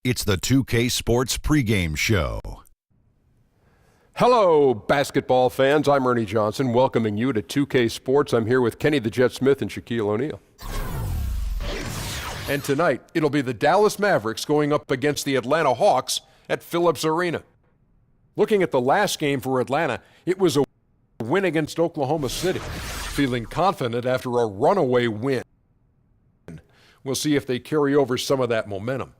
It's the 2K Sports pregame show. Hello, basketball fans. I'm Ernie Johnson, welcoming you to 2K Sports. I'm here with Kenny the Jet Smith and Shaquille O'Neal. And tonight, it'll be the Dallas Mavericks going up against the Atlanta Hawks at Phillips Arena. Looking at the last game for Atlanta, it was a win against Oklahoma City, feeling confident after a runaway win. We'll see if they carry over some of that momentum.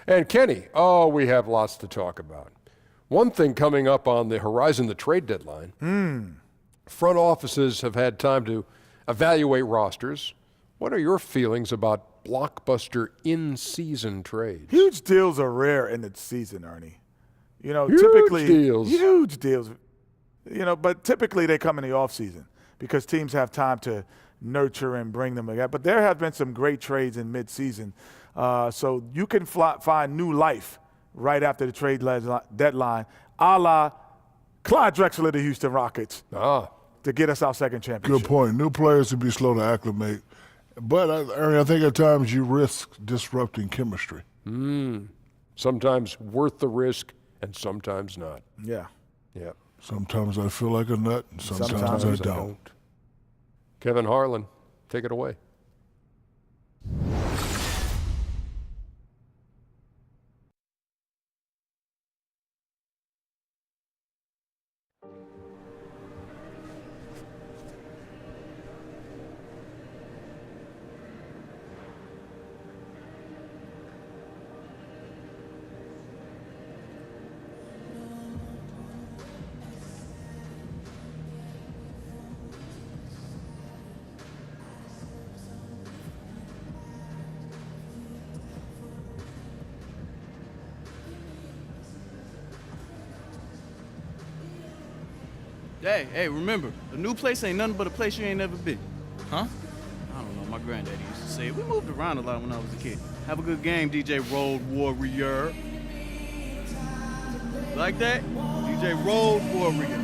And Kenny, we have lots to talk about. One thing coming up on the horizon, the trade deadline. Front offices have had time to evaluate rosters. What are your feelings about blockbuster in-season trades? Huge deals are rare in the season, Ernie. Huge deals. Huge deals. But typically they come in the offseason because teams have time to nurture and bring them together. But there have been some great trades in mid-season. So you can find new life right after the trade deadline, a la Clyde Drexler of the Houston Rockets, to get us our second championship. Good point. New players would be slow to acclimate. But, Ernie, I think at times you risk disrupting chemistry. Sometimes worth the risk and sometimes not. Yeah. Sometimes I feel like a nut and sometimes I don't. Kevin Harlan, take it away. Hey, remember, a new place ain't nothing but a place you ain't never been. Huh? I don't know, my granddaddy used to say it. We moved around a lot when I was a kid. Have a good game, DJ Road Warrior. Like that? DJ Road Warrior.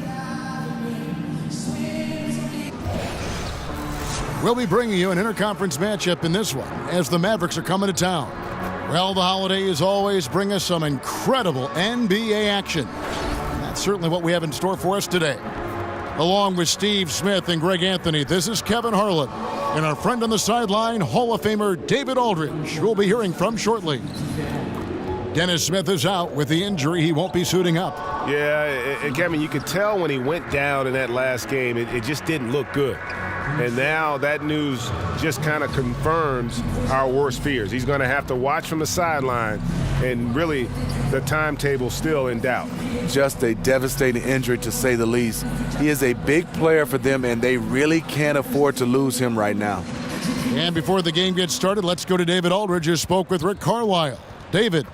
We'll be bringing you an interconference matchup in this one as the Mavericks are coming to town. Well, the holidays always bring us some incredible NBA action. That's certainly what we have in store for us today. Along with Steve Smith and Greg Anthony, this is Kevin Harlan and our friend on the sideline, Hall of Famer David Aldridge, who we'll be hearing from shortly. Dennis Smith is out with the injury. He won't be suiting up. Yeah, and Kevin, you could tell when he went down in that last game, it just didn't look good. And now that news just kind of confirms our worst fears. He's going to have to watch from the sideline, and really the timetable's still in doubt. Just a devastating injury, to say the least. He is a big player for them, and they really can't afford to lose him right now. And before the game gets started, let's go to David Aldridge, who spoke with Rick Carlisle. David.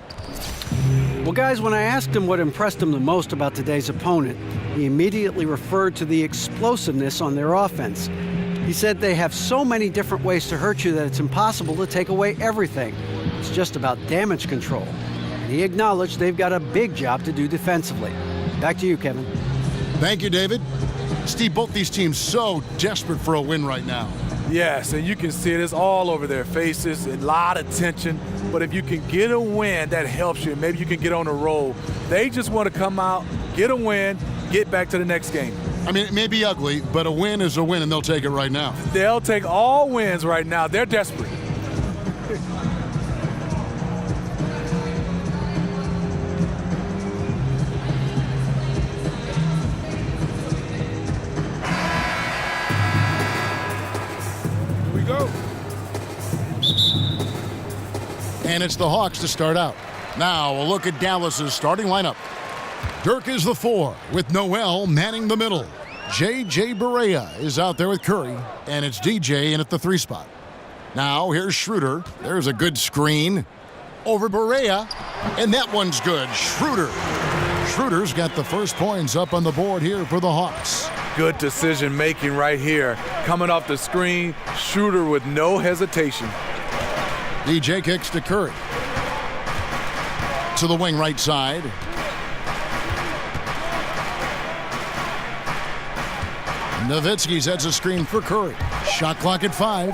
Well, guys, when I asked him what impressed him the most about today's opponent, he immediately referred to the explosiveness on their offense. He said they have so many different ways to hurt you that it's impossible to take away everything. It's just about damage control. And he acknowledged they've got a big job to do defensively. Back to you, Kevin. Thank you, David. Steve, both these teams so desperate for a win right now. Yes, and you can see it. It's all over their faces, a lot of tension. But if you can get a win, that helps you. Maybe you can get on a roll. They just want to come out, get a win, get back to the next game. I mean, it may be ugly, but a win is a win, and they'll take it right now. They'll take all wins right now. They're desperate. Here we go. And it's the Hawks to start out. Now a look at Dallas's starting lineup. Dirk is the 4 with Noel manning the middle. J.J. Barea is out there with Curry, and it's DJ in at the 3 spot. Now here's Schroeder. There's a good screen over Barea, and that one's good. Schroeder's got the first points up on the board here for the Hawks. Good decision making right here. Coming off the screen, Schroeder with no hesitation. DJ kicks to Curry. To the wing right side. Nowitzki sets a screen for Curry. Shot clock at 5.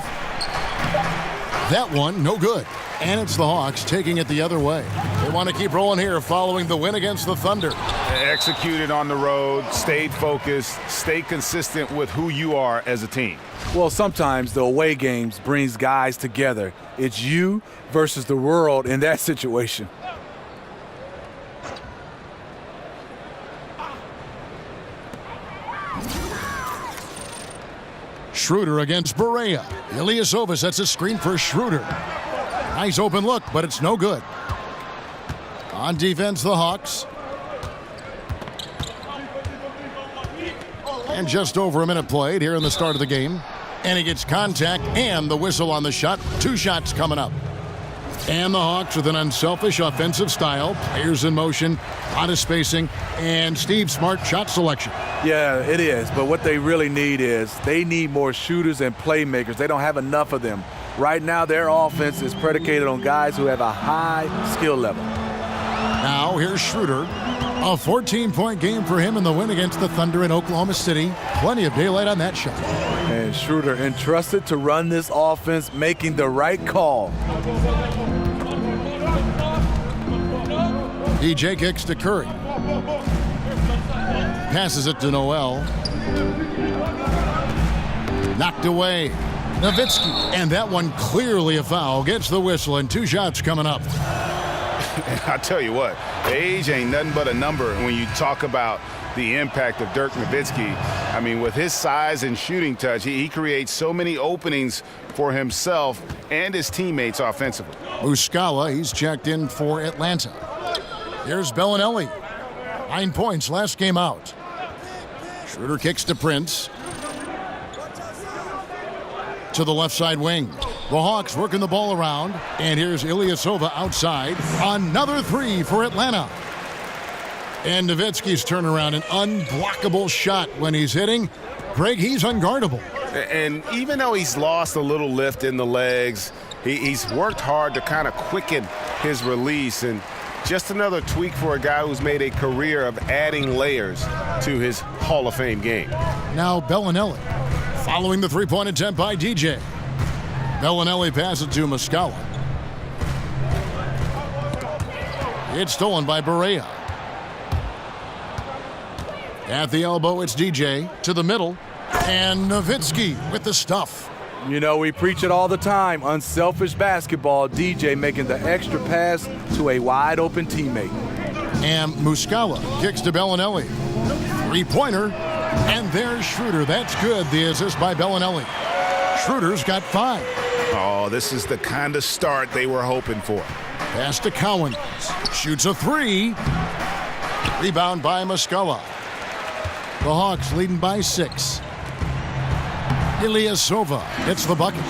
That one, no good. And it's the Hawks taking it the other way. They want to keep rolling here following the win against the Thunder. Executed on the road, stayed focused, stay consistent with who you are as a team. Well, sometimes the away games brings guys together. It's you versus the world in that situation. Schroeder against Barea. Ilyasova sets a screen for Schroeder. Nice open look, but it's no good. On defense, the Hawks. And just over a minute played here in the start of the game. And he gets contact and the whistle on the shot. 2 shots coming up. And the Hawks with an unselfish offensive style. Players in motion, a lot of spacing, and Steve Smart shot selection. Yeah, it is. But what they really need is they need more shooters and playmakers. They don't have enough of them. Right now, their offense is predicated on guys who have a high skill level. Now, here's Schroeder. A 14-point game for him in the win against the Thunder in Oklahoma City. Plenty of daylight on that shot. And Schroeder entrusted to run this offense, making the right call. DJ kicks to Curry. Passes it to Noel. Knocked away. Nowitzki. And that one clearly a foul. Gets the whistle and 2 shots coming up. I tell you what, age ain't nothing but a number when you talk about the impact of Dirk Nowitzki. I mean, with his size and shooting touch, he creates so many openings for himself and his teammates offensively. Muscala, he's checked in for Atlanta. Here's Bellinelli. 9 points last game out. Schroeder kicks to Prince. To the left side wing. The Hawks working the ball around. And here's Ilyasova outside. Another 3 for Atlanta. And Nowitzki's turnaround, an unblockable shot when he's hitting. Greg, he's unguardable. And even though he's lost a little lift in the legs, he's worked hard to kind of quicken his release. And just another tweak for a guy who's made a career of adding layers to his Hall of Fame game. Now Bellinelli following the 3-point attempt by DJ. Bellinelli passes to Muscala. It's stolen by Barea. At the elbow, it's DJ to the middle. And Nowitzki with the stuff. You know, we preach it all the time. Unselfish basketball. DJ making the extra pass to a wide open teammate. And Muscala kicks to Bellinelli. 3-pointer. And there's Schroeder. That's good. The assist by Bellinelli. Schroeder's got 5. Oh, this is the kind of start they were hoping for. Pass to Cowan. Shoots a 3. Rebound by Muscala. The Hawks leading by 6. Ilyasova hits the bucket.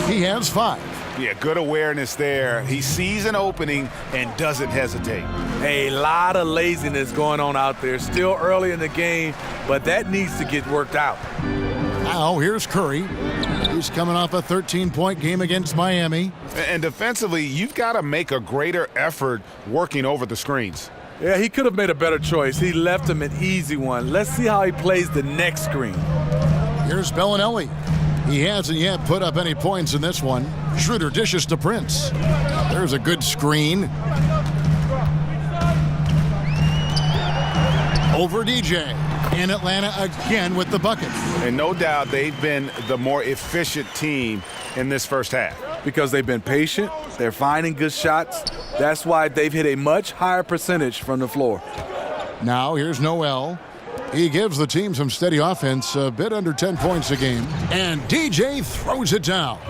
He has 5. Yeah, good awareness there. He sees an opening and doesn't hesitate. A lot of laziness going on out there. Still early in the game, but that needs to get worked out. Now here's Curry. He's coming off a 13-point game against Miami. And defensively, you've got to make a greater effort working over the screens. Yeah, he could have made a better choice. He left him an easy one. Let's see how he plays the next screen. Here's Bellinelli. He hasn't yet put up any points in this one. Schroeder dishes to Prince. There's a good screen. Over DJ. And Atlanta again with the bucket. And no doubt they've been the more efficient team in this first half. Because they've been patient, they're finding good shots. That's why they've hit a much higher percentage from the floor. Now here's Noel. He gives the team some steady offense, a bit under 10 points a game. And DJ throws it down.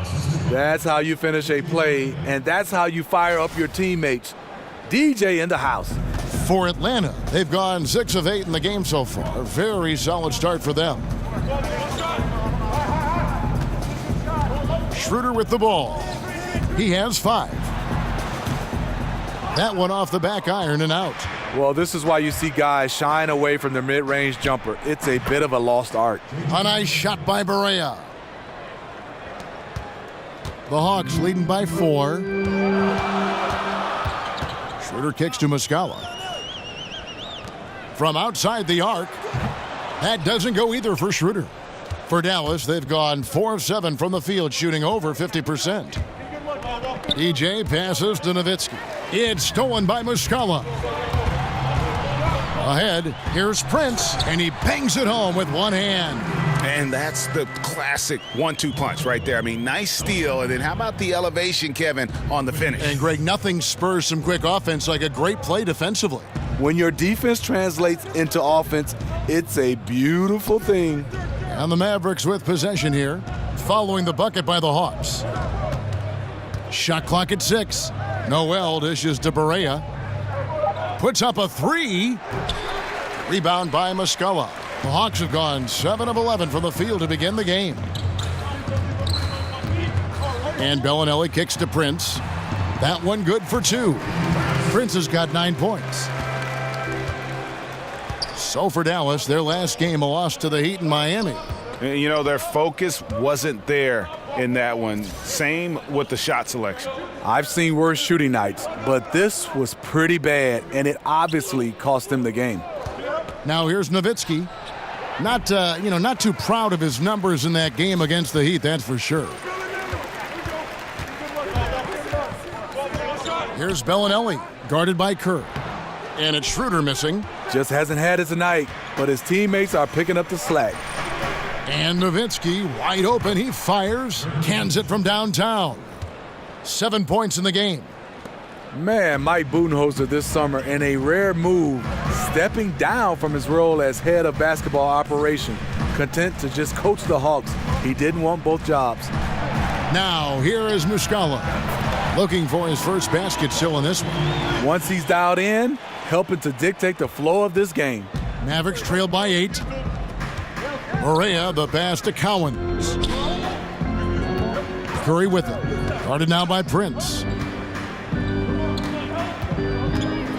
That's how you finish a play, and that's how you fire up your teammates. DJ in the house. For Atlanta, they've gone 6 of 8 in the game so far. A very solid start for them. Schroeder with the ball. He has 5. That one off the back iron and out. Well, this is why you see guys shying away from their mid-range jumper. It's a bit of a lost art. A nice shot by Barea. The Hawks leading by 4. Schroeder kicks to Muscala. From outside the arc. That doesn't go either for Schroeder. For Dallas, they've gone 4 of 7 from the field, shooting over 50%. DJ passes to Nowitzki. It's stolen by Muscala. Ahead, here's Prince, and he bangs it home with one hand. And that's the classic 1-2 punch right there. I mean, nice steal, and then how about the elevation, Kevin, on the finish? And Greg, nothing spurs some quick offense like a great play defensively. When your defense translates into offense, it's a beautiful thing. And the Mavericks with possession here, following the bucket by the Hawks. Shot clock at 6. Noel dishes to Barea. Puts up a 3. Rebound by Muscala. The Hawks have gone 7 of 11 from the field to begin the game. And Bellinelli kicks to Prince. That one good for 2. Prince has got 9 points. So for Dallas, their last game, a loss to the Heat in Miami. You know, their focus wasn't there in that one. Same with the shot selection. I've seen worse shooting nights, but this was pretty bad, and it obviously cost them the game. Now here's Nowitzki. Not too proud of his numbers in that game against the Heat, that's for sure. Here's Bellinelli, guarded by Kerr. And it's Schroeder missing. Just hasn't had his night, but his teammates are picking up the slack. And Nowitzki, wide open, he fires, cans it from downtown. 7 points in the game. Man, Mike Budenholzer this summer in a rare move, stepping down from his role as head of basketball operation, content to just coach the Hawks. He didn't want both jobs. Now, here is Muscala, looking for his first basket still in this one. Once he's dialed in, helping to dictate the flow of this game. Mavericks trail by 8. Barea, the pass to Cowens. Curry with it. Guarded now by Prince.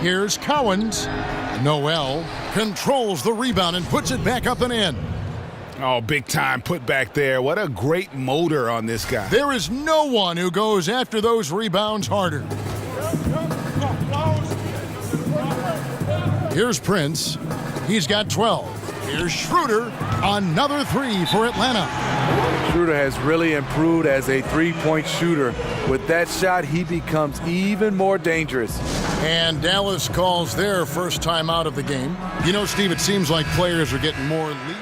Here's Cowens. Noel controls the rebound and puts it back up and in. Oh, big time put back there. What a great motor on this guy. There is no one who goes after those rebounds harder. Here's Prince. He's got 12. Here's Schroeder. Another 3 for Atlanta. Schroeder has really improved as a three-point shooter. With that shot, he becomes even more dangerous. And Dallas calls their first time out of the game. You know, Steve, it seems like players are getting more lead.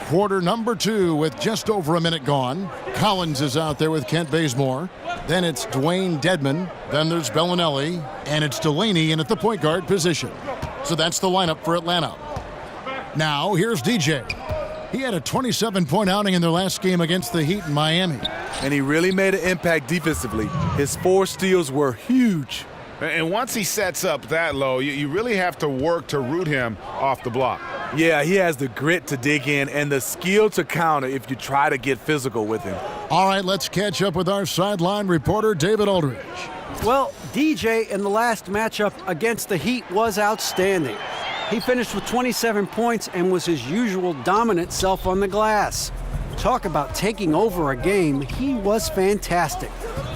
Quarter number 2 with just over a minute gone. Collins is out there with Kent Bazemore. Then it's Dwayne Dedman. Then there's Bellinelli. And it's Delaney in at the point guard position. So that's the lineup for Atlanta. Now, here's DJ. He had a 27-point outing in their last game against the Heat in Miami. And he really made an impact defensively. His 4 steals were huge. And once he sets up that low, you really have to work to root him off the block. Yeah, he has the grit to dig in and the skill to counter if you try to get physical with him. All right, let's catch up with our sideline reporter, David Aldridge. Well, DJ in the last matchup against the Heat was outstanding. He finished with 27 points and was his usual dominant self on the glass. Talk about taking over a game, he was fantastic.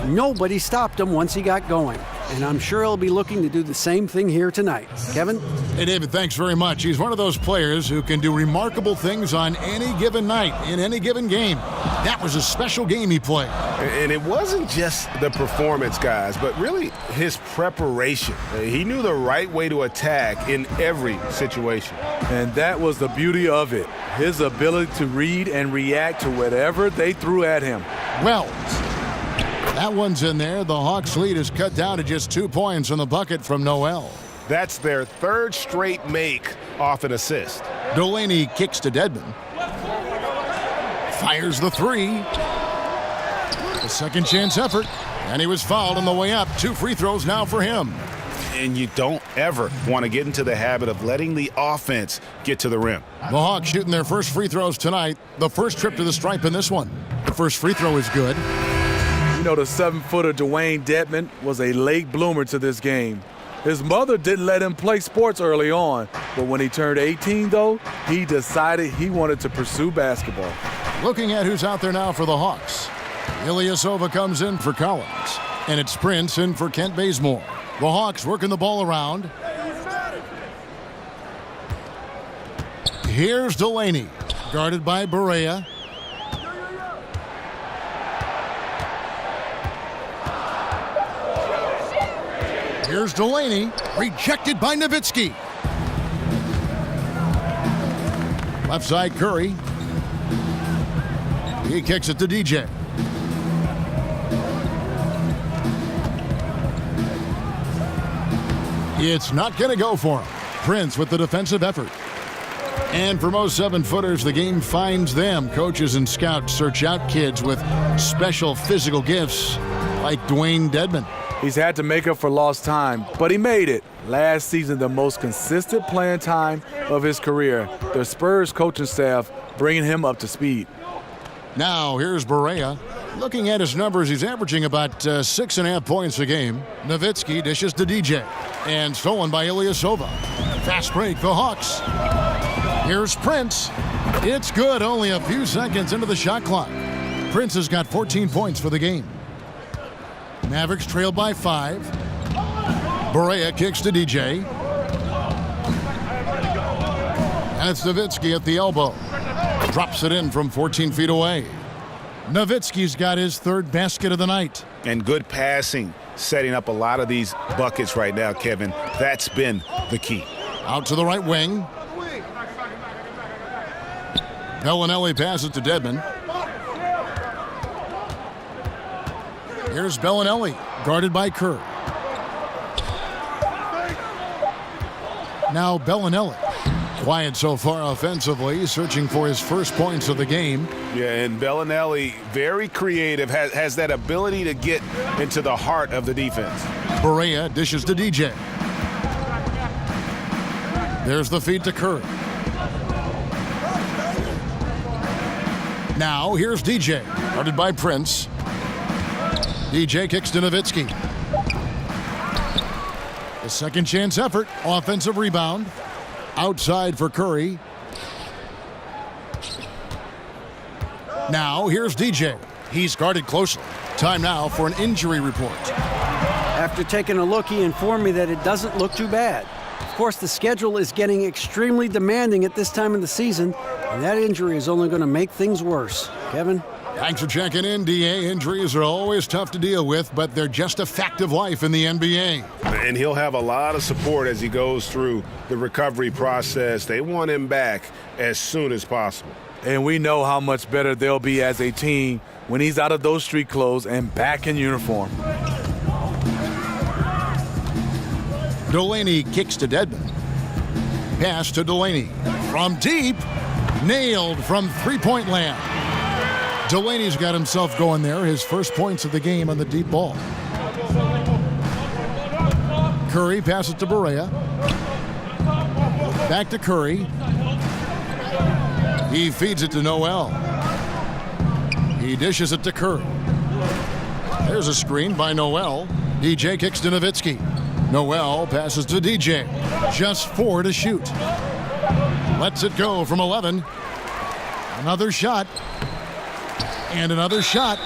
Nobody stopped him once he got going. And I'm sure he'll be looking to do the same thing here tonight. Kevin? Hey, David, thanks very much. He's one of those players who can do remarkable things on any given night, in any given game. That was a special game he played. And it wasn't just the performance, guys, but really his preparation. He knew the right way to attack in every situation. And that was the beauty of it. His ability to read and react to whatever they threw at him. Wells. That one's in there. The Hawks' lead is cut down to just 2 points on the bucket from Noel. That's their 3rd straight make off an assist. Delaney kicks to Dedman. Fires the 3. A second chance effort. And he was fouled on the way up. 2 free throws now for him. And you don't ever want to get into the habit of letting the offense get to the rim. The Hawks shooting their first free throws tonight. The first trip to the stripe in this one. The first free throw is good. You know, the 7-footer Dwayne Dedman was a late bloomer to this game. His mother didn't let him play sports early on, but when he turned 18, though, he decided he wanted to pursue basketball. Looking at who's out there now for the Hawks. Ilyasova comes in for Collins, and it's Prince in for Kent Bazemore. The Hawks working the ball around. Here's Delaney, guarded by Barea. Here's Delaney, rejected by Nowitzki. Left side, Curry. He kicks it to DJ. It's not going to go for him. Prince with the defensive effort. And for most 7-footers, the game finds them. Coaches and scouts search out kids with special physical gifts like Dwayne Dedman. He's had to make up for lost time, but he made it. Last season, the most consistent playing time of his career. The Spurs coaching staff bringing him up to speed. Now here's Barea. Looking at his numbers, he's averaging about 6.5 points a game. Nowitzki dishes to DJ. And stolen by Ilyasova. Fast break, the Hawks. Here's Prince. It's good, only a few seconds into the shot clock. Prince has got 14 points for the game. Mavericks trailed by 5. Barea kicks to DJ. And it's Nowitzki at the elbow. Drops it in from 14 feet away. Nowitzki's got his 3rd basket of the night. And good passing, setting up a lot of these buckets right now, Kevin. That's been the key. Out to the right wing. Bellinelli passes to Dedman. Here's Bellinelli, guarded by Kerr. Now Bellinelli. Quiet so far offensively, searching for his first points of the game. Yeah, and Bellinelli, very creative, has that ability to get into the heart of the defense. Barea dishes to DJ. There's the feed to Curry. Now here's DJ, guarded by Prince. DJ kicks to Nowitzki. The second chance effort, offensive rebound. Outside for Curry. Now here's DJ. He's guarded closely. Time now for an injury report. After taking a look, he informed me that it doesn't look too bad. Of course, the schedule is getting extremely demanding at this time of the season, and that injury is only going to make things worse. Kevin? Thanks for checking in, DA. Injuries are always tough to deal with, but they're just a fact of life in the NBA. And he'll have a lot of support as he goes through the recovery process. They want him back as soon as possible. And we know how much better they'll be as a team when he's out of those street clothes and back in uniform. Delaney kicks to Dedman. Pass to Delaney. From deep. Nailed from three-point land. Delaney's got himself going there. His first points of the game on the deep ball. Curry passes to Barea. Back to Curry. He feeds it to Noel. He dishes it to Curry. There's a screen by Noel. DJ kicks to Nowitzki. Noel passes to DJ. Just 4 to shoot. Lets it go from 11. Another shot. And another shot.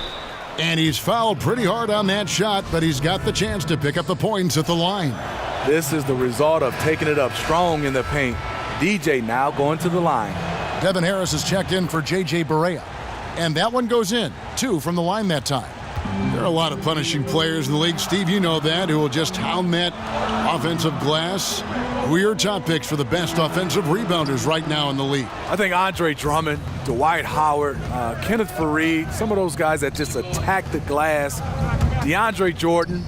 And he's fouled pretty hard on that shot, but he's got the chance to pick up the points at the line. This is the result of taking it up strong in the paint. DJ now going to the line. Devin Harris has checked in for J.J. Barea. And that one goes in. 2 from the line that time. There are a lot of punishing players in the league, Steve, you know that, who will just hound that offensive glass. Who are your top picks for the best offensive rebounders right now in the league? I think Andre Drummond, Dwight Howard, Kenneth Faried, some of those guys that just attack the glass. DeAndre Jordan,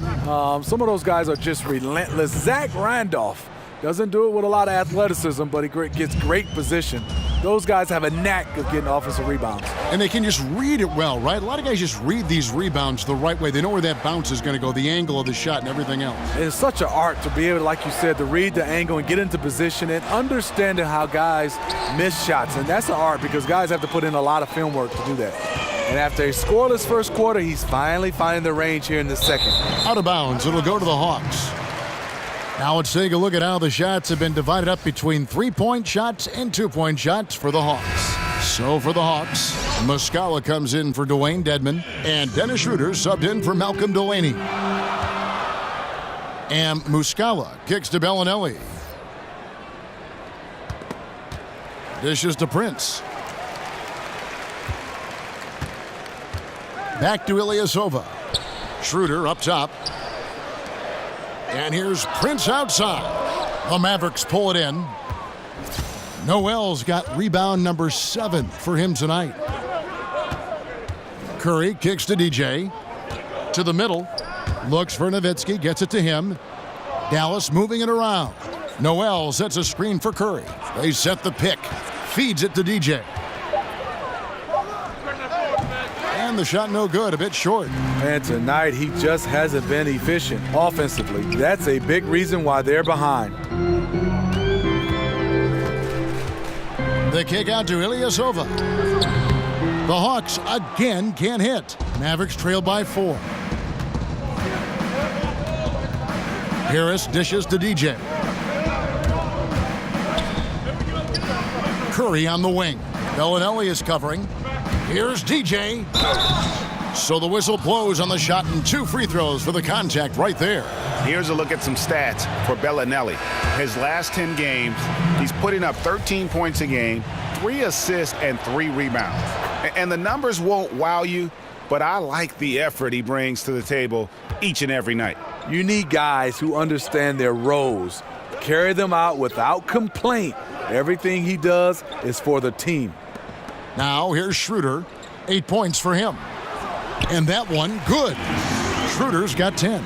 some of those guys are just relentless. Zach Randolph doesn't do it with a lot of athleticism, but he gets great position. Those guys have a knack of getting offensive rebounds. And they can just read it well, right? A lot of guys just read these rebounds the right way. They know where that bounce is going to go, the angle of the shot and everything else. It's such an art to be able, like you said, to read the angle and get into position and understanding how guys miss shots. And that's an art because guys have to put in a lot of film work to do that. And after a scoreless first quarter, he's finally finding the range here in the second. Out of bounds, it'll go to the Hawks. Now let's take a look at how the shots have been divided up between 3-point shots and 2-point shots for the Hawks. So for the Hawks, Muscala comes in for Dwayne Dedman, and Dennis Schroeder subbed in for Malcolm Delaney. And Muscala kicks to Bellinelli. Dishes to Prince. Back to Ilyasova. Schroeder up top. And here's Prince outside. The Mavericks pull it in. Noel's got rebound number 7 for him tonight. Curry kicks to DJ. To the middle. Looks for Nowitzki, gets it to him. Dallas moving it around. Noel sets a screen for Curry. They set the pick. Feeds it to DJ. And the shot no good, a bit short. And tonight he just hasn't been efficient offensively. That's a big reason why they're behind. The kick out to Ilyasova. The Hawks again can't hit. Mavericks trail by 4. Harris dishes to DJ. Curry on the wing. Bellinelli is covering. Here's DJ. So the whistle blows on the shot and 2 free throws for the contact right there. Here's a look at some stats for Bellinelli. His last 10 games, he's putting up 13 points a game, 3 assists, and 3 rebounds. And the numbers won't wow you, but I like the effort he brings to the table each and every night. You need guys who understand their roles, carry them out without complaint. Everything he does is for the team. Now here's Schroeder. 8 points for him. And that one, good. Schroeder's got 10.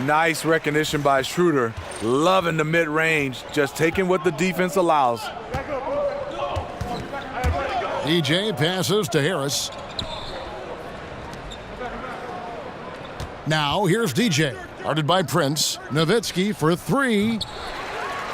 Nice recognition by Schroeder. Loving the mid-range, just taking what the defense allows. DJ passes to Harris. Now here's DJ. Guarded by Prince. Nowitzki for 3.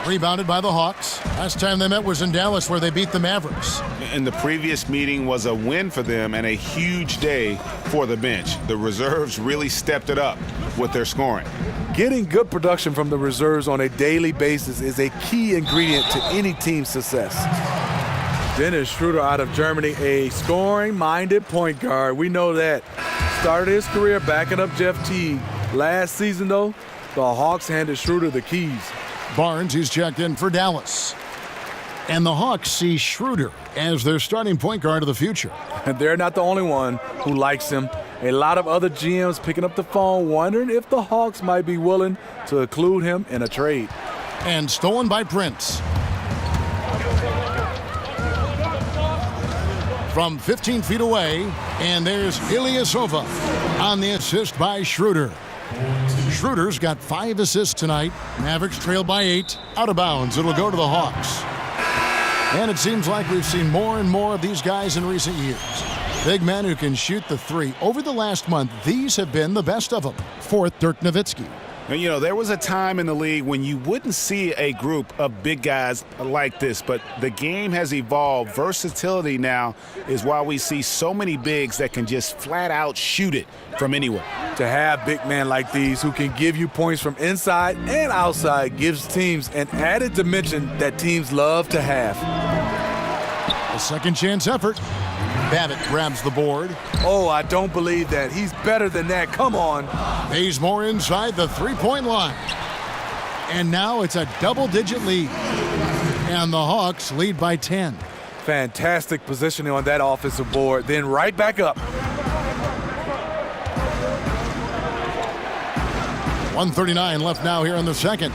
Rebounded by the Hawks. Last time they met was in Dallas where they beat the Mavericks. And the previous meeting was a win for them and a huge day for the bench. The reserves really stepped it up with their scoring. Getting good production from the reserves on a daily basis is a key ingredient to any team's success. Dennis Schroeder out of Germany, a scoring-minded point guard. We know that. Started his career backing up Jeff Teague. Last season, though, the Hawks handed Schroeder the keys. Barnes, who's checked in for Dallas. And the Hawks see Schroeder as their starting point guard of the future. And they're not the only one who likes him. A lot of other GMs picking up the phone wondering if the Hawks might be willing to include him in a trade. And stolen by Prince. From 15 feet away, and there's Ilyasova on the assist by Schroeder. Schroeder's got 5 assists tonight. Mavericks trail by 8. Out of bounds. It'll go to the Hawks. And it seems like we've seen more and more of these guys in recent years. Big men who can shoot the 3. Over the last month, these have been the best of them. 4th, Dirk Nowitzki. And, you know, there was a time in the league when you wouldn't see a group of big guys like this, but the game has evolved. Versatility now is why we see so many bigs that can just flat out shoot it from anywhere. To have big men like these who can give you points from inside and outside gives teams an added dimension that teams love to have. A second chance effort. Babbitt grabs the board. Oh, I don't believe that. He's better than that. Come on. Bazemore inside the three-point line. And now it's a double-digit lead. And the Hawks lead by 10. Fantastic positioning on that offensive board. Then right back up. 1:39 left now here in the second.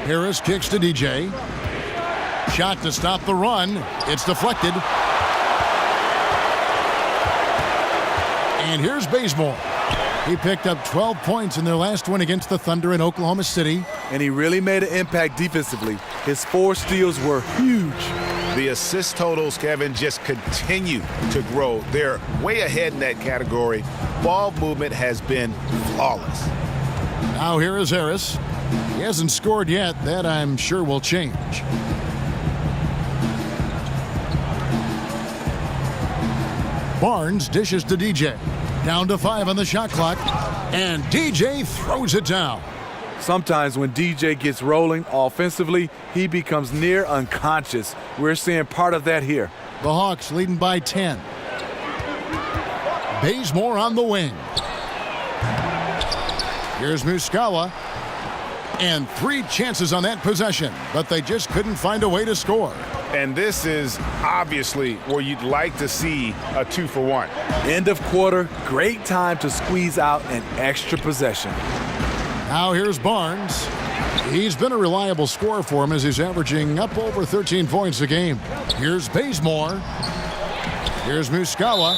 Harris kicks to DJ. Shot to stop the run. It's deflected. And here's Bazemore. He picked up 12 points in their last win against the Thunder in Oklahoma City. And he really made an impact defensively. His 4 steals were huge. The assist totals, Kevin, just continue to grow. They're way ahead in that category. Ball movement has been flawless. Now here is Harris. He hasn't scored yet. That I'm sure will change. Barnes dishes to DJ. Down to 5 on the shot clock. And DJ throws it down. Sometimes when DJ gets rolling offensively, he becomes near unconscious. We're seeing part of that here. The Hawks leading by 10. Bazemore on the wing. Here's Muscala. And 3 chances on that possession, but they just couldn't find a way to score. And this is obviously where you'd like to see a 2-for-1. End of quarter, great time to squeeze out an extra possession. Now here's Barnes. He's been a reliable scorer for him as he's averaging up over 13 points a game. Here's Bazemore. Here's Muscala.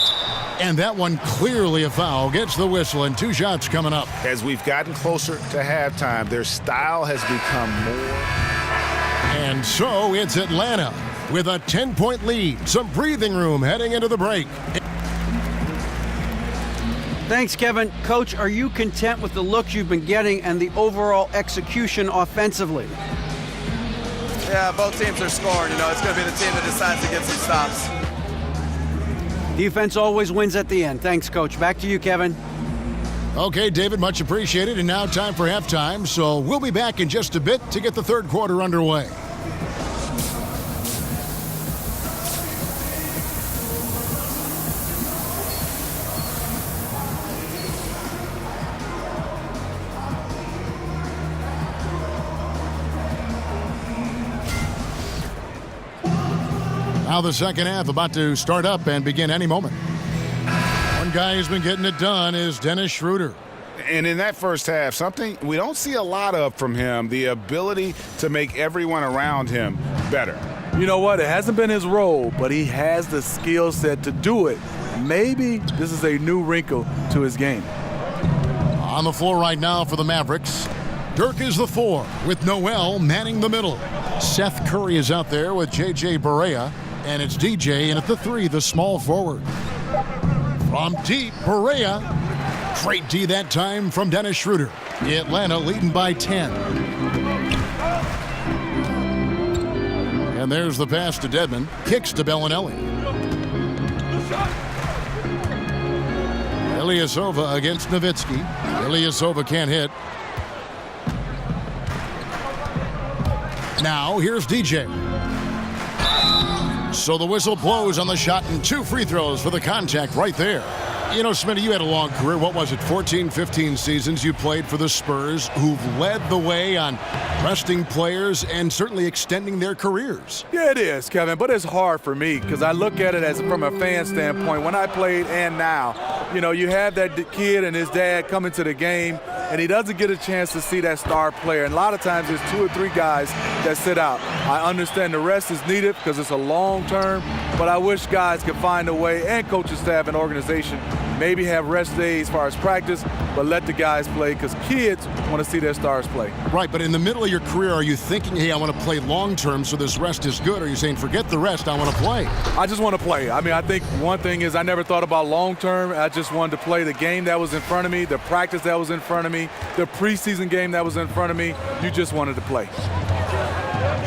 And that one clearly a foul. Gets the whistle and 2 shots coming up. As we've gotten closer to halftime, their style has become more. And so it's Atlanta with a 10-point lead. Some breathing room heading into the break. Thanks, Kevin. Coach, are you content with the looks you've been getting and the overall execution offensively? Yeah, both teams are scoring. It's going to be the team that decides to get some stops. Defense always wins at the end. Thanks, Coach. Back to you, Kevin. Okay, David, much appreciated. And now time for halftime. So we'll be back in just a bit to get the third quarter underway. Now the second half about to start up and begin any moment. One guy who's been getting it done is Dennis Schroeder. And in that first half, something we don't see a lot of from him, the ability to make everyone around him better. You know what? It hasn't been his role, but he has the skill set to do it. Maybe this is a new wrinkle to his game. On the floor right now for the Mavericks, Dirk is the 4 with Noel manning the middle. Seth Curry is out there with J.J. Barea. And it's DJ in at the 3, the small forward. From deep, Barea. Great D that time from Dennis Schroeder. Atlanta leading by 10. And there's the pass to Dedmon. Kicks to Bellinelli. Ilyasova against Nowitzki. Ilyasova can't hit. Now here's DJ. So the whistle blows on the shot and 2 free throws for the contact right there. Smitty, you had a long career. What was it, 14, 15 seasons you played for the Spurs, who've led the way on resting players and certainly extending their careers. Yeah, it is, Kevin, but it's hard for me because I look at it as from a fan standpoint. When I played and now, you have that kid and his dad coming to the game, and he doesn't get a chance to see that star player. And a lot of times there's 2 or 3 guys that sit out. I understand the rest is needed because it's a long term, but I wish guys could find a way, and coaching staff and organization, maybe have rest days as far as practice, but let the guys play because kids want to see their stars play. Right, but in the middle of your career, are you thinking, hey, I want to play long term so this rest is good? Or are you saying, forget the rest, I want to play? I just want to play. I think one thing is I never thought about long term. I just wanted to play the game that was in front of me, the practice that was in front of me, the preseason game that was in front of me. You just wanted to play.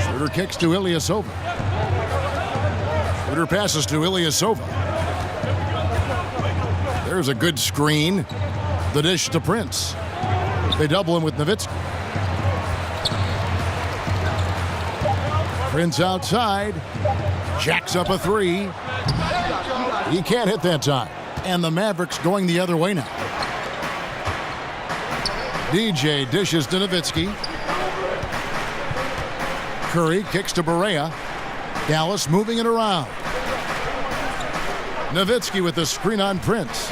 Schroeder kicks to Ilyasova. Schroeder passes to Ilyasova. There's a good screen. The dish to Prince. They double him with Nowitzki. Prince outside. Jacks up a 3. He can't hit that time. And the Mavericks going the other way now. DJ dishes to Nowitzki. Curry kicks to Barea. Dallas moving it around. Nowitzki with the screen on Prince.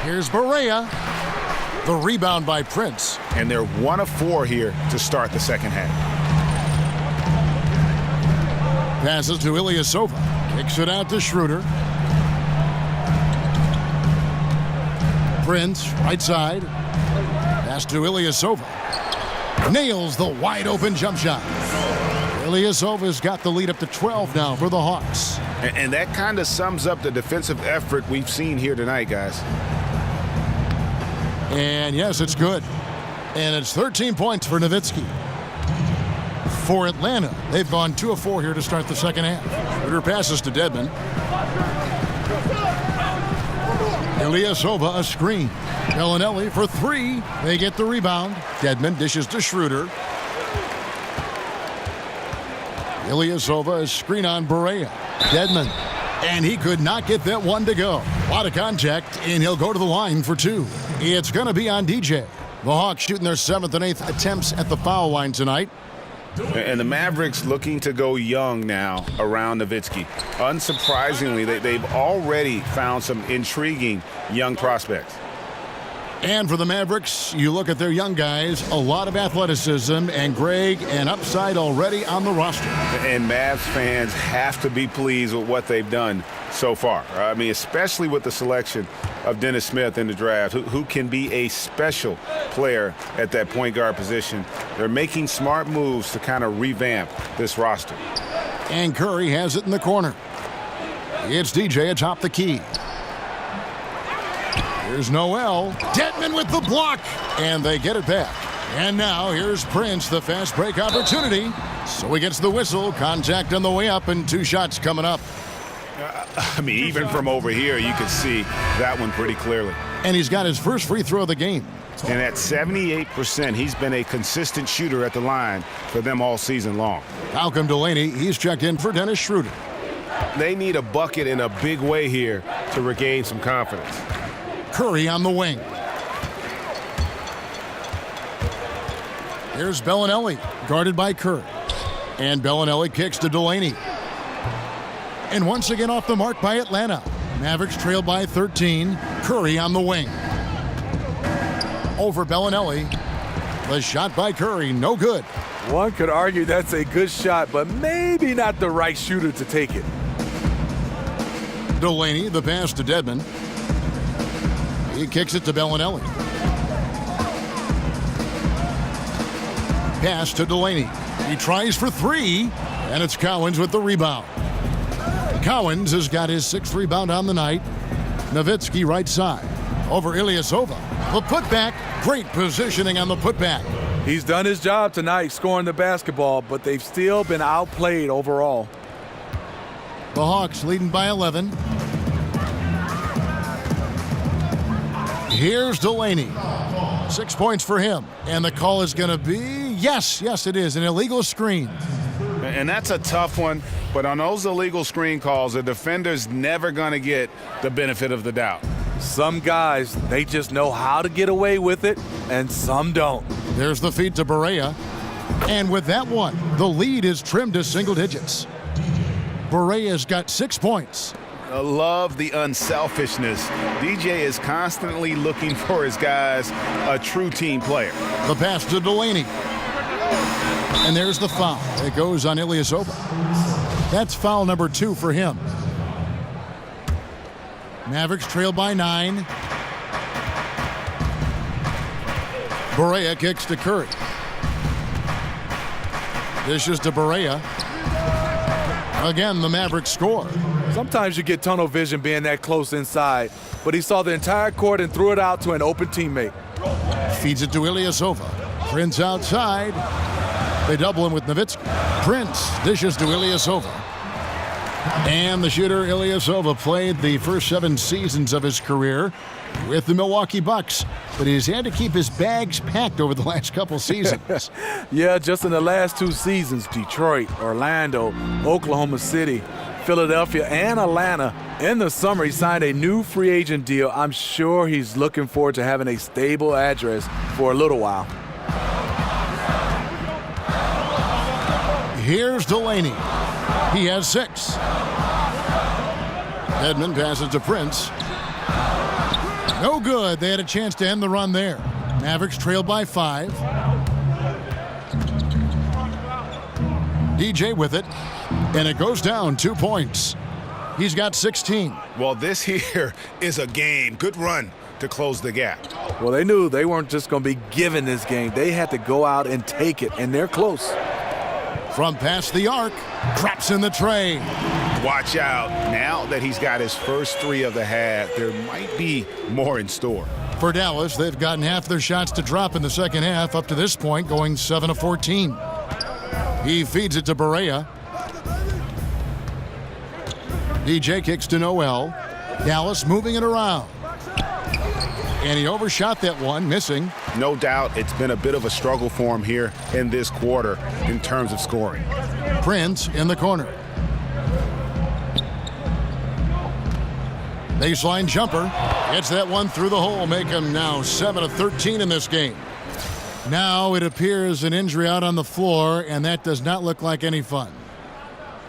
Here's Barea. The rebound by Prince. And they're 1 of 4 here to start the second half. Passes to Ilyasova. Kicks it out to Schroeder. Prince, right side. Pass to Ilyasova. Nails the wide open jump shot. Ilyasova's got the lead up to 12 now for the Hawks. And that kind of sums up the defensive effort we've seen here tonight, guys. And yes, it's good. And it's 13 points for Nowitzki. For Atlanta, they've gone 2 of 4 here to start the second half. Schroeder passes to Dedmon. Ilyasova a screen. Bellinelli for 3. They get the rebound. Dedmon dishes to Schroeder. Ilyasova a screen on Barea. Dedmon. And he could not get that one to go. A lot of contact, and he'll go to the line for 2. It's going to be on DJ. The Hawks shooting their 7th and 8th attempts at the foul line tonight. And the Mavericks looking to go young now around Nowitzki. Unsurprisingly, they've already found some intriguing young prospects. And for the Mavericks, you look at their young guys, a lot of athleticism, and Greg, an upside already on the roster. And Mavs fans have to be pleased with what they've done so far. I mean, especially with the selection of Dennis Smith in the draft, who can be a special player at that point guard position. They're making smart moves to kind of revamp this roster. And Curry has it in the corner. It's DJ atop the key. Here's Noel. Dedmon with the block. And they get it back. And now here's Prince, the fast break opportunity. So he gets the whistle. Contact on the way up and 2 shots coming up. I mean, even from over here, you can see that one pretty clearly. And he's got his first free throw of the game. And at 78%, he's been a consistent shooter at the line for them all season long. Malcolm Delaney, he's checked in for Dennis Schroeder. They need a bucket in a big way here to regain some confidence. Curry on the wing. Here's Bellinelli, guarded by Curry. And Bellinelli kicks to Delaney. And once again off the mark by Atlanta. Mavericks trail by 13. Curry on the wing. Over Bellinelli. The shot by Curry, no good. One could argue that's a good shot, but maybe not the right shooter to take it. Delaney, the pass to Dedmon. He kicks it to Bellinelli. Pass to Delaney. He tries for 3, and it's Cowens with the rebound. Cowens has got his 6th rebound on the night. Nowitzki right side. Over Ilyasova. The putback. Great positioning on the putback. He's done his job tonight scoring the basketball, but they've still been outplayed overall. The Hawks leading by 11. Here's Delaney. 6 points for him. And the call is going to be, yes, it is, an illegal screen. And that's a tough one, but on those illegal screen calls, the defender's never going to get the benefit of the doubt. Some guys, they just know how to get away with it, and some don't. There's the feed to Barea. And with that one, the lead is trimmed to single digits. Barea's got 6 points. I love the unselfishness. DJ is constantly looking for his guys, a true team player. The pass to Delaney. And there's the foul. It goes on Ilyasova. That's foul number 2 for him. Mavericks trail by 9. Barea kicks to Curry. Dishes to Barea. Again, the Mavericks score. Sometimes you get tunnel vision being that close inside, but he saw the entire court and threw it out to an open teammate. Feeds it to Ilyasova. Prince outside. They double him with Nowitzki. Prince dishes to Ilyasova. And the shooter, Ilyasova, played the first 7 seasons of his career with the Milwaukee Bucks, but he's had to keep his bags packed over the last couple seasons. Yeah, just in the last 2 seasons, Detroit, Orlando, Oklahoma City, Philadelphia, and Atlanta. In the summer, he signed a new free agent deal. I'm sure he's looking forward to having a stable address for a little while. Here's Delaney. He has 6. Dedmon passes to Prince. No good. They had a chance to end the run there. Mavericks trailed by 5. DJ with it. And it goes down 2 points. He's got 16. Well, this here is a game. Good run to close the gap. Well, they knew they weren't just going to be given this game. They had to go out and take it, and they're close. From past the arc, traps in the tray. Watch out. Now that he's got his first 3 of the half, there might be more in store. For Dallas, they've gotten half their shots to drop in the second half up to this point, going 7 of 14. He feeds it to Barea. DJ kicks to Noel. Dallas moving it around. And he overshot that one, missing. No doubt it's been a bit of a struggle for him here in this quarter in terms of scoring. Prince in the corner. Baseline jumper. Gets that one through the hole, make him now 7 of 13 in this game. Now it appears an injury out on the floor, and that does not look like any fun.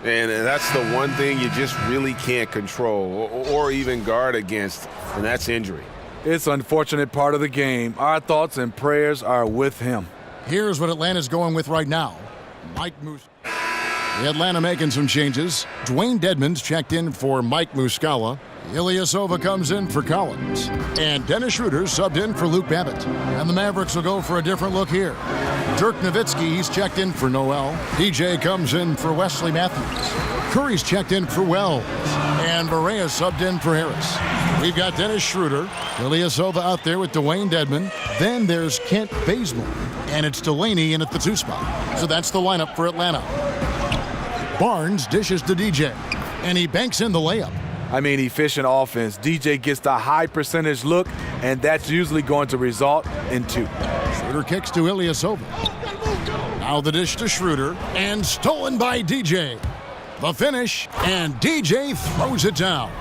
And that's the one thing you just really can't control or even guard against, and that's injury. It's an unfortunate part of the game. Our thoughts and prayers are with him. Here's what Atlanta's going with right now. Mike Muscala. Atlanta making some changes. Dwayne Dedmon's checked in for Mike Muscala. Ilyasova comes in for Collins. And Dennis Schroeder subbed in for Luke Babbitt. And the Mavericks will go for a different look here. Dirk Nowitzki, he's checked in for Noel. DJ comes in for Wesley Matthews. Curry's checked in for Wells. And Barea subbed in for Harris. We've got Dennis Schroeder, Ilyasova out there with Dwayne Dedmon. Then there's Kent Bazemore. And it's Delaney in at the 2 spot. So that's the lineup for Atlanta. Barnes dishes to DJ. And he banks in the layup. I mean, efficient offense. DJ gets the high percentage look, and that's usually going to result in 2. Schroeder kicks to Ilyasova. Now the dish to Schroeder, and stolen by DJ. The finish, and DJ throws it down.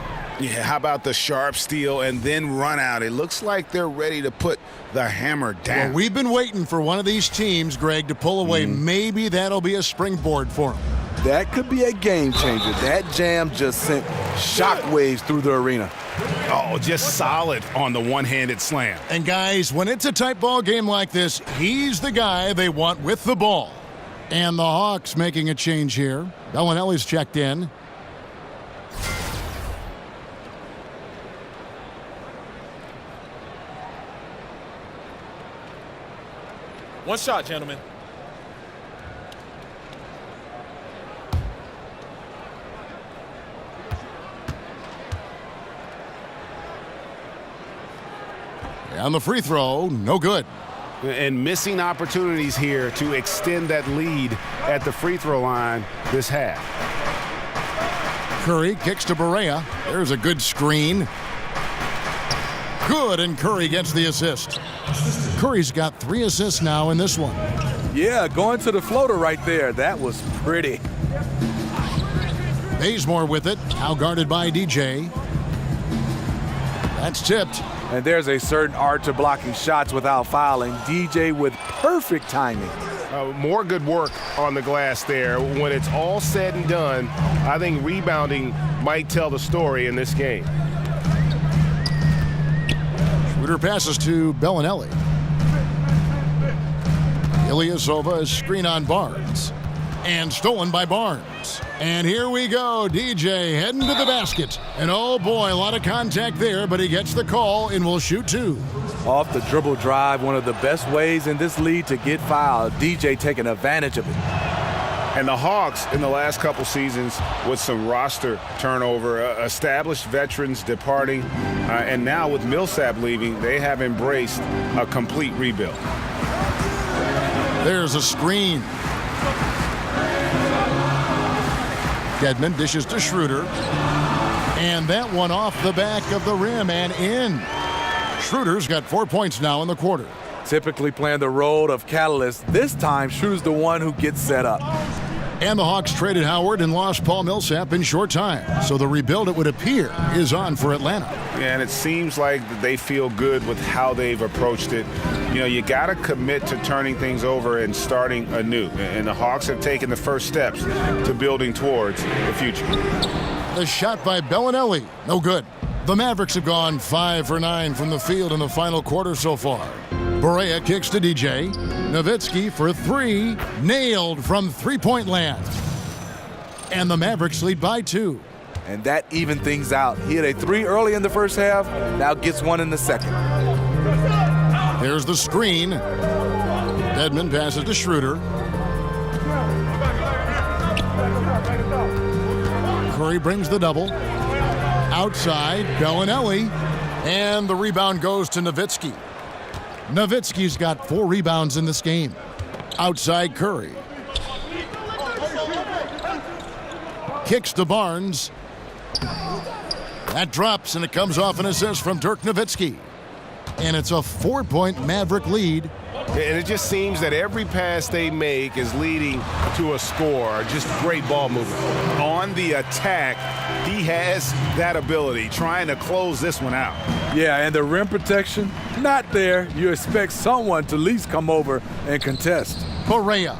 Yeah, how about the sharp steal and then run out? It looks like they're ready to put the hammer down. Well, we've been waiting for one of these teams, Greg, to pull away. Maybe that'll be a springboard for them. That could be a game changer. That jam just sent shockwaves through the arena. Oh, just solid on the one-handed slam. And guys, when it's a tight ball game like this, he's the guy they want with the ball. And the Hawks making a change here. Bellinelli's checked in. One shot, gentlemen. And the free throw, no good. And missing opportunities here to extend that lead at the free throw line this half. Curry kicks to Barea. There's a good screen. Good, and Curry gets the assist. Curry's got 3 assists now in this one. Yeah, going to the floater right there. That was pretty. Bazemore with it, now guarded by DJ. That's tipped. And there's a certain art to blocking shots without fouling. DJ with perfect timing. More good work on the glass there. When it's all said and done, I think rebounding might tell the story in this game. Schroeder passes to Bellinelli. Ilyasova is screen on Barnes. And stolen by Barnes. And here we go. DJ heading to the basket. And oh boy, a lot of contact there, but he gets the call and will shoot 2. Off the dribble drive, one of the best ways in this league to get fouled. DJ taking advantage of it. And the Hawks in the last couple seasons with some roster turnover, established veterans departing, and now with Millsap leaving, they have embraced a complete rebuild. There's a screen. Dedmon dishes to Schroeder. And that one off the back of the rim and in. Schroeder's got 4 points now in the quarter. Typically playing the role of catalyst. This time, Schroeder's the one who gets set up. And the Hawks traded Howard and lost Paul Millsap in short time. So the rebuild, it would appear, is on for Atlanta. Yeah, and it seems like they feel good with how they've approached it. You know, you got to commit to turning things over and starting anew. And the Hawks have taken the first steps to building towards the future. The shot by Bellinelli, no good. The Mavericks have gone 5 for 9 from the field in the final quarter so far. Barea kicks to DJ. Nowitzki for 3, nailed from three-point land. And the Mavericks lead by 2. And that evened things out. He had a 3 early in the first half, now gets 1 in the second. There's the screen. Dedmon passes to Schroeder. Curry brings the double. Outside, Bellinelli. And the rebound goes to Nowitzki. Nowitzki's got 4 rebounds in this game. Outside Curry. Kicks to Barnes. That drops, and it comes off an assist from Dirk Nowitzki. And it's a 4-point Maverick lead And it just seems that every pass they make is leading to a score. Just great ball movement. On the attack, he has that ability, trying to close this one out. Yeah, and the rim protection, not there. You expect someone to at least come over and contest. Correa.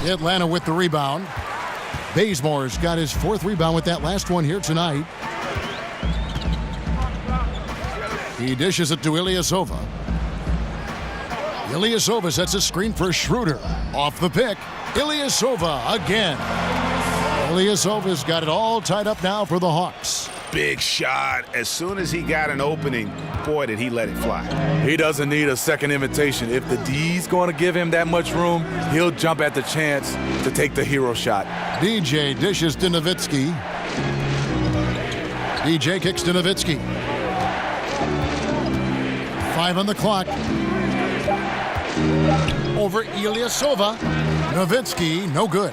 Atlanta with the rebound. Bazemore's got his 4th rebound with that last one here tonight. He dishes it to Ilyasova. Ilyasova sets a screen for Schroeder. Off the pick, Ilyasova again. Ilyasova's got it all tied up now for the Hawks. Big shot. As soon as he got an opening, boy, did he let it fly. He doesn't need a second invitation. If the D's going to give him that much room, he'll jump at the chance to take the hero shot. DJ dishes to Nowitzki. DJ kicks to Nowitzki. 5 on the clock. Over Ilyasova. Nowitzki, no good.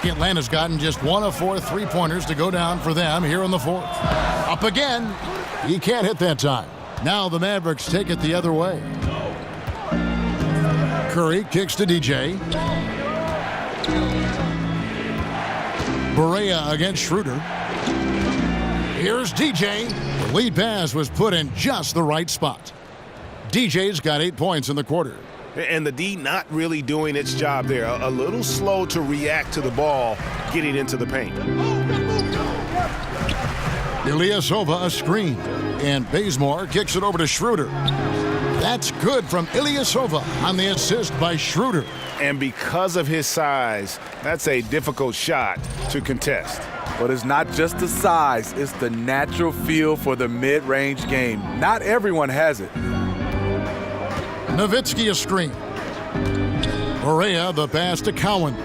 Atlanta's gotten just 1 of 4 3-pointers to go down for them here in the 4th. Up again. He can't hit that time. Now the Mavericks take it the other way. Curry kicks to DJ. Barea against Schroeder. Here's DJ. The lead pass was put in just the right spot. DJ's got 8 points in the quarter. And the D not really doing its job there. A little slow to react to the ball getting into the paint. Ilyasova a screen. And Bazemore kicks it over to Schroeder. That's good from Ilyasova on the assist by Schroeder. And because of his size, that's a difficult shot to contest. But it's not just the size, it's the natural feel for the mid-range game. Not everyone has it. Nowitzki a screen. Barea the pass to Cowens.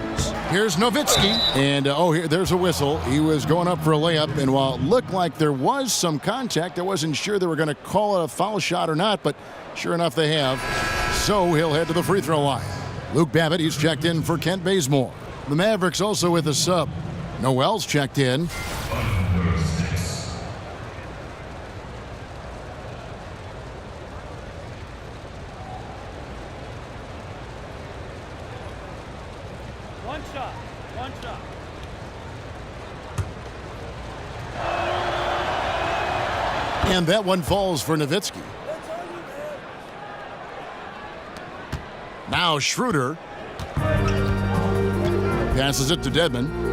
Here's Nowitzki. And here, there's a whistle. He was going up for a layup, and while it looked like there was some contact, I wasn't sure they were going to call it a foul shot or not, but sure enough they have. So he'll head to the free throw line. Luke Babbitt, he's checked in for Kent Bazemore. The Mavericks also with a sub. Noel's checked in. One shot. And that one falls for Nowitzki. Now Schroeder passes it to Dedmon.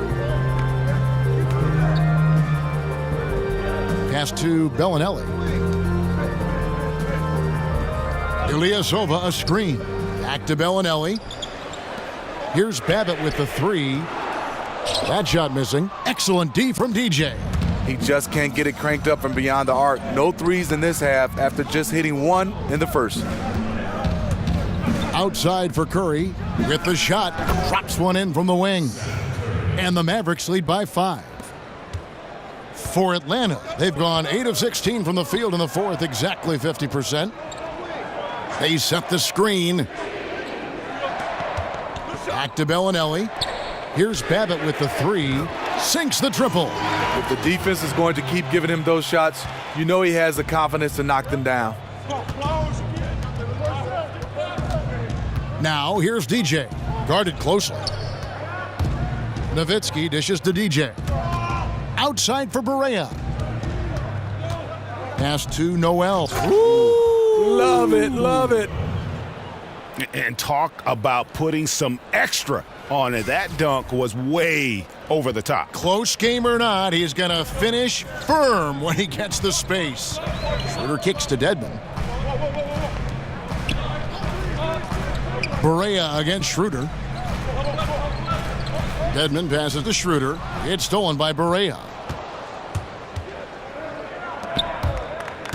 Pass to Bellinelli. Ilyasova a screen. Back to Bellinelli. Here's Babbitt with the 3. That shot missing. Excellent D from DJ. He just can't get it cranked up from beyond the arc. No threes in this half after just hitting 1 in the first. Outside for Curry with the shot. Drops one in from the wing. And the Mavericks lead by 5. For Atlanta, they've gone 8 of 16 from the field in the 4th, exactly 50%. They set the screen. Back to Bellinelli. Here's Babbitt with the 3. Sinks the triple. If the defense is going to keep giving him those shots, you know he has the confidence to knock them down. Now here's DJ. Guarded closely. Nowitzki dishes to DJ. Outside for Barea. Pass to Noel. Ooh, love it, love it. And talk about putting some extra on it. That dunk was way over the top. Close game or not, he's going to finish firm when he gets the space. Schroeder kicks to Dedmon. Barea against Schroeder. Dedmon passes to Schroeder. It's stolen by Barea.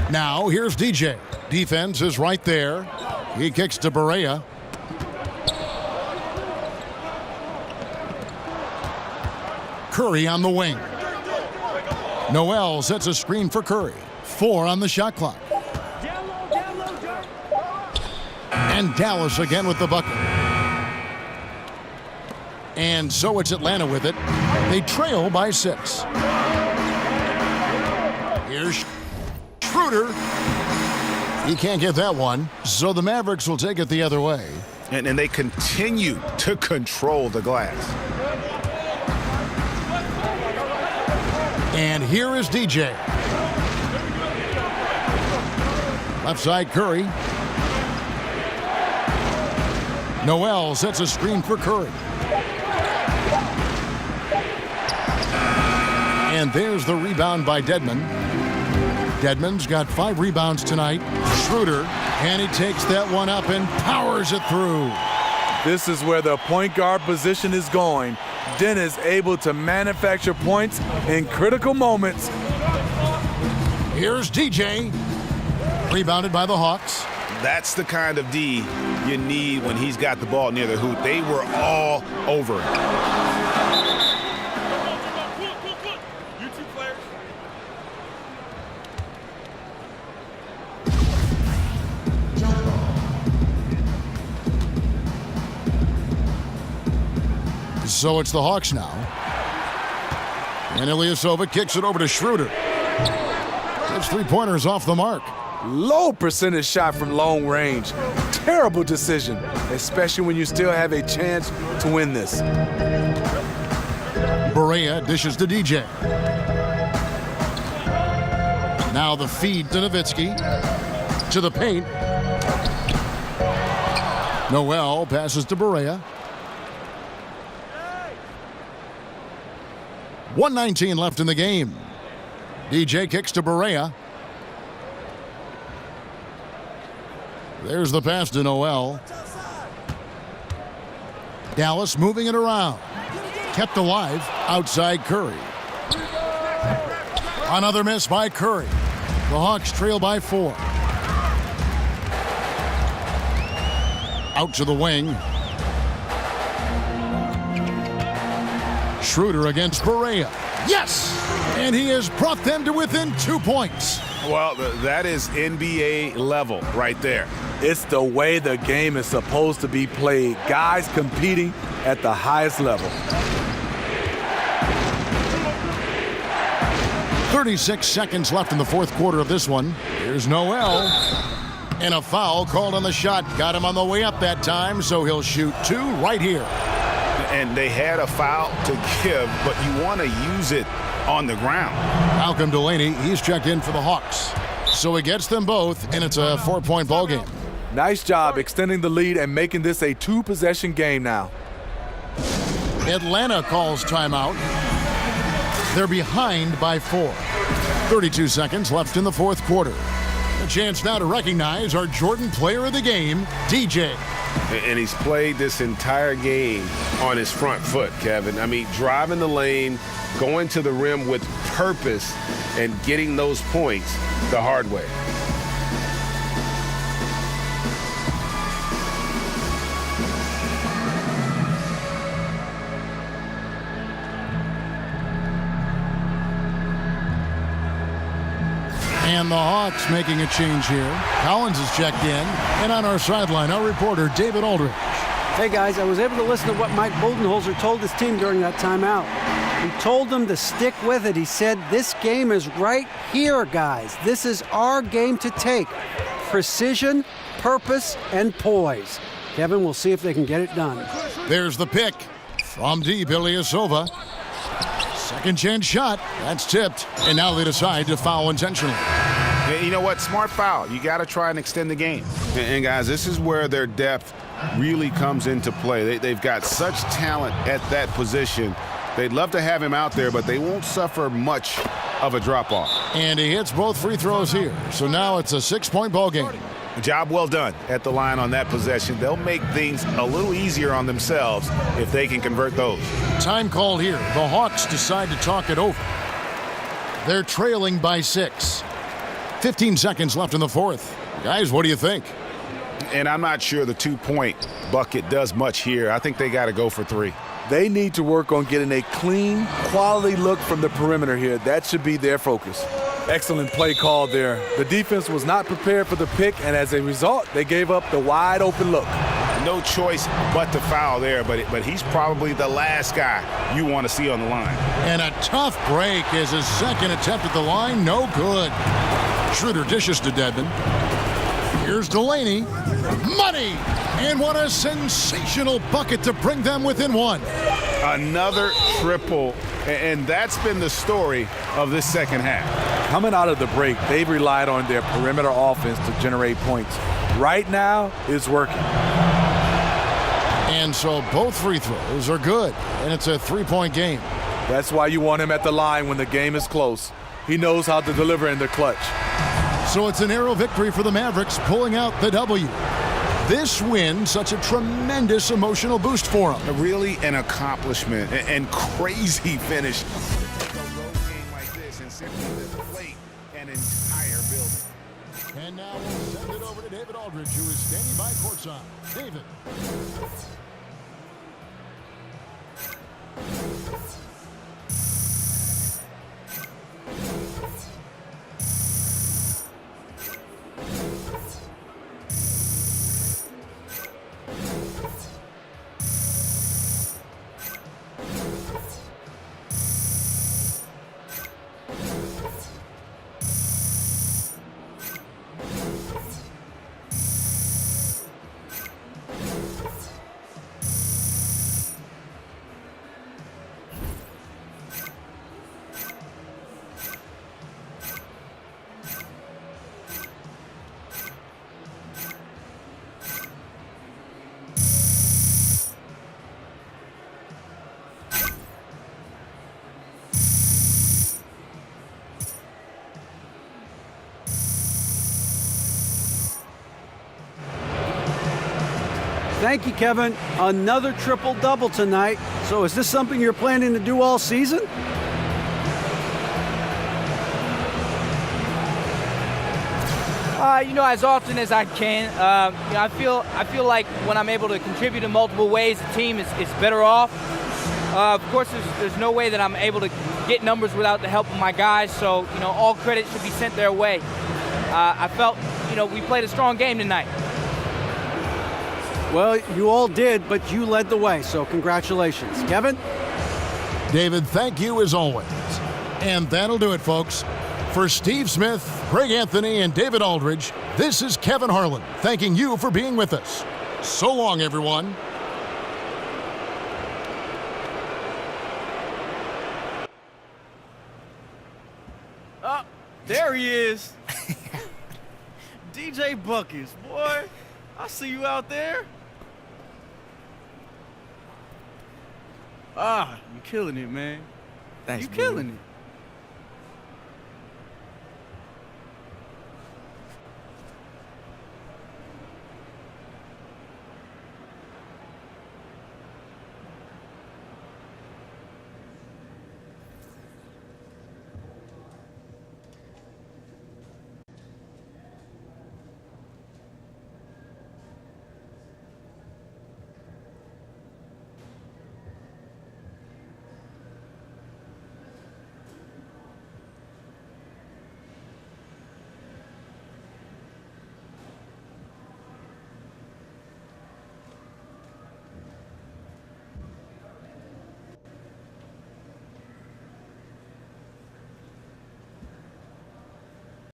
Now here's DJ. Defense is right there. He kicks to Barea. Curry on the wing. Noel sets a screen for Curry. 4 on the shot clock. And Dallas again with the bucket. And so it's Atlanta with it. They trail by 6. Here's Schroeder. He can't get that one, so the Mavericks will take it the other way. And they continue to control the glass. And here is DJ. Left side, Curry. Noel sets a screen for Curry. And there's the rebound by Dedmon. Dedmon's got 5 rebounds tonight. Schroeder, and he takes that one up and powers it through. This is where the point guard position is going. Den is able to manufacture points in critical moments. Here's DJ. Rebounded by the Hawks. That's the kind of D you need when he's got the ball near the hoop. They were all over him. So it's the Hawks now. And Ilyasova kicks it over to Schroeder. His 3-pointers off the mark. Low percentage shot from long range. Terrible decision, especially when you still have a chance to win this. Barea dishes to DJ. Now the feed to Nowitzki. To the paint. Noel passes to Barea. 1:19 left in the game. DJ kicks to Barea. There's the pass to Noel. Dallas moving it around. Kept alive outside Curry. Another miss by Curry. The Hawks trail by 4. Out to the wing. Schroeder against Barea. Yes! And he has brought them to within 2 points. Well, that is NBA level right there. It's the way the game is supposed to be played. Guys competing at the highest level. 36 seconds left in the fourth quarter of this one. Here's Noel. And a foul called on the shot. Got him on the way up that time, so he'll shoot 2 right here. And they had a foul to give, but you want to use it on the ground. Malcolm Delaney, he's checked in for the Hawks. So he gets them both, and it's a 4-point ball game. Nice job extending the lead and making this a 2-possession game now. Atlanta calls timeout. They're behind by 4. 32 seconds left in the fourth quarter. A chance now to recognize our Jordan player of the game, DJ. And he's played this entire game on his front foot, Kevin. I mean, driving the lane, going to the rim with purpose, and getting those points the hard way. And the Hawks making a change here. Collins is checked in. And on our sideline, our reporter, David Aldridge. Hey, guys, I was able to listen to what Mike Budenholzer told his team during that timeout. He told them to stick with it. He said, this game is right here, guys. This is our game to take. Precision, purpose, and poise. Kevin, we'll see if they can get it done. There's the pick from deep, Ilyasova. Second chance shot. That's tipped. And now they decide to foul intentionally. You know what? Smart foul. You got to try and extend the game. And guys, this is where their depth really comes into play. They've got such talent at that position. They'd love to have him out there, but they won't suffer much of a drop-off. And he hits both free throws here. So now it's a 6-point ball game. Job well done at the line on that possession. They'll make things a little easier on themselves if they can convert those. Time called here. The Hawks decide to talk it over. They're trailing by 6. 15 seconds left in the fourth. Guys, what do you think? And I'm not sure the 2-point bucket does much here. I think they got to go for 3. They need to work on getting a clean, quality look from the perimeter here. That should be their focus. Excellent play call there. The defense was not prepared for the pick, and as a result, they gave up the wide open look. No choice but to foul there, but he's probably the last guy you want to see on the line. And a tough break as his second attempt at the line, no good. Schroeder dishes to Dedmon. Here's Delaney. Money! And what a sensational bucket to bring them within one. Another triple, and that's been the story of this second half. Coming out of the break, they've relied on their perimeter offense to generate points. Right now, it's working. And so both free throws are good, and it's a three-point game. That's why you want him at the line when the game is close. He knows how to deliver in the clutch. So it's a narrow victory for the Mavericks, pulling out the W. This win, such a tremendous emotional boost for them. Really an accomplishment and crazy finish. A road game like this and simply deflate an entire building. And now we'll send it over to David Aldridge, who is standing by courtside. David. Thank you, Kevin. Another triple-double tonight. So is this something you're planning to do all season? As often as I can. I feel like when I'm able to contribute in multiple ways, the team is better off. Of course, there's no way that I'm able to get numbers without the help of my guys. So, all credit should be sent their way. I felt, we played a strong game tonight. Well, you all did, but you led the way, so congratulations. Kevin? David, thank you as always. And that'll do it, folks. For Steve Smith, Greg Anthony, and David Aldridge, this is Kevin Harlan thanking you for being with us. So long, everyone. Oh, there he is. DJ Buckets, boy. I see you out there. You killing it, man. Thanks, you killing it.